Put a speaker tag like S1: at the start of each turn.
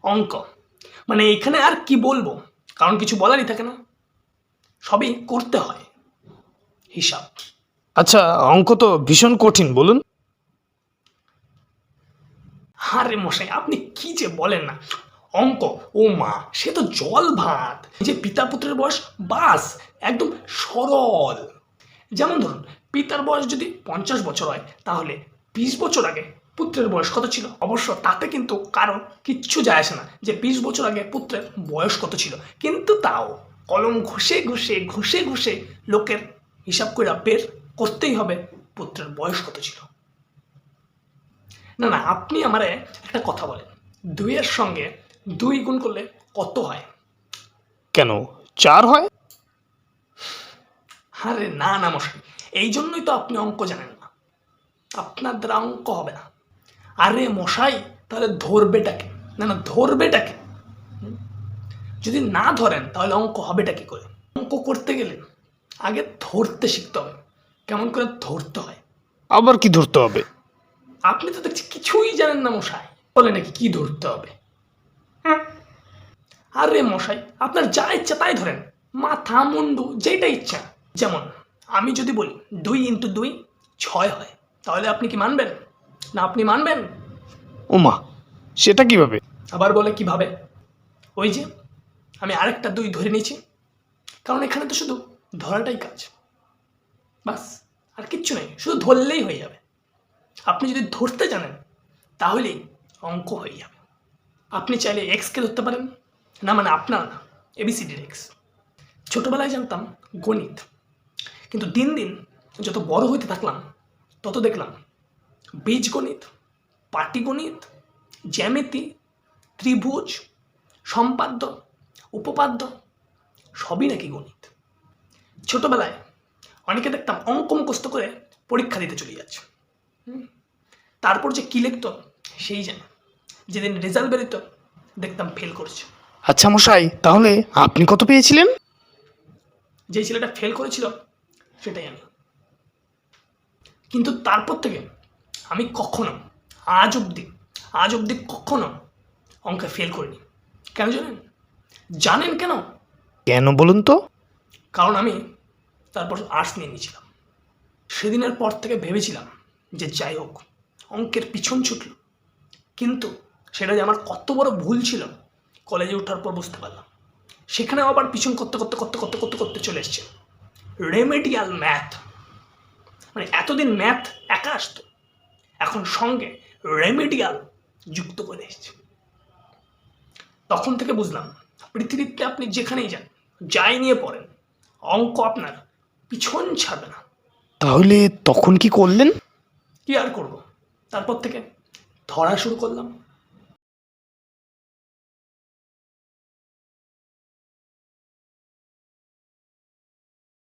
S1: অঙ্ক, মানে এখানে আর কি বলবো, কারণ কিছু বলারই থাকে না, সবই করতে হয় হিসাব।
S2: আচ্ছা, অঙ্ক তো ভীষণ কঠিন, বলুন।
S1: আরে মশাই, আপনি কি যে বলেন না, অঙ্ক, ও মা, সে তো জল ভাত। যে পিতা পুত্রের বয়স বাস, একদম সরল। যেমন ধরুন, পিতার বয়স যদি 50 বছর হয়, তাহলে 20 বছর আগে পুত্রের বয়স কত ছিল। অবশ্য তাতে কিন্তু কারণ কিচ্ছু যায় আসে না যে 20 বছর আগে পুত্রের বয়স কত ছিল, কিন্তু তাও কলম ঘষে ঘষে ঘষে ঘষে লোকের হিসাব করে বের করতেই হবে পুত্রের বয়স কত ছিল। না না, আপনি আমারে একটা কথা বলেন, 2-এর সঙ্গে 2 গুণ করলে কত হয়?
S2: কেন, 4 হয়?
S1: আরে না না মশাই, এই জন্যই তো আপনি অঙ্ক জানেন না, আপনার দ্বারা অঙ্ক হবে না। আরে মশাই, তাহলে ধরবেটাকে, না না ধরবেটাকে, যদি না ধরেন তাহলে অঙ্ক হবেটা কি করে? অঙ্ক করতে গেলে আগে ধরতে শিখতে হবে, কেমন করে ধরতে হয়।
S2: আবার কি ধরতে হবে?
S1: আপনি তো দেখছি কিছুই জানেন না মশাই, বলে নাকি কি ধরতে হবে। আরে মশাই, আপনার যা ইচ্ছা তাই ধরেন, মাথা মুন্ডু যেটা ইচ্ছা। যেমন আমি যদি বলি 2 × 2 6 হয়, তাহলে আপনি কি মানবেন? না আপনি মানবেন?
S2: ওমা, সেটা কিভাবে?
S1: আবার বলে কিভাবে, ওই যে আমি আরেকটা 2 ধরে নিয়েছি, কারণ এখানে তো শুধু ধরাটাই কাজ, বাস, আর কিচ্ছু নেই, শুধু ধরলেই হয়ে যাবে। আপনি যদি ধরতে জানেন তাহলেই অঙ্ক হয়ে যাবে। আপনি চাইলে এক্সকে ধরতে পারেন, না মানে আপনার না, এবিসিডির এক্স। ছোটোবেলায় জানতাম গণিত, কিন্তু দিন দিন যত বড় হইতে থাকলাম তত দেখলাম বীজগণিত, পাটিগণিত, জ্যামিতি, ত্রিভুজ, সম্পাদ্য, উপপাদ্য সবই নাকি গণিত। ছোটোবেলায় অনেকে দেখতাম অঙ্ক মুখস্থ করে পরীক্ষা দিতে চলে যাচ্ছে, তারপর যে কী লিখত সেই জানে, যেদিন রেজাল্ট বেরোতো দেখতাম ফেল করছে।
S2: আচ্ছা মশাই, তাহলে আপনি কত পেয়েছিলেন?
S1: যেই ছেলেটা ফেল করেছিল সেটাই আমি। কিন্তু তারপর থেকে আমি কখনো, আজ অবধি কখনো অঙ্কে ফেল করিনি। কেন জানেন? জানেন কেন?
S2: কেন বলুন তো?
S1: কারণ আমি তারপর আর্টস নিয়ে নিয়েছিলাম। সেদিনের পর থেকে ভেবেছিলাম যে যাই হোক, অঙ্কের পিছন ছুটল, কিন্তু সেটা যে আমার কত বড় ভুল ছিল কলেজে ওঠার পর বুঝতে পারলাম। সেখানেও আবার পিছন করতে করতে করতে করতে করতে করতে চলে এসছে রেমেডিয়াল ম্যাথ। মানে এতদিন ম্যাথ একা আসতো, এখন সঙ্গে রেমেডিয়াল যুক্ত করে এসছে। তখন থেকে বুঝলাম পৃথিবীতে আপনি যেখানেই যান, যাই নিয়ে পড়েন, অঙ্ক আপনার পিছন ছাড়বে না।
S2: তাহলে তখন কি করলেন?
S1: কি আর করব, তারপর থেকে ধরা শুরু করলাম।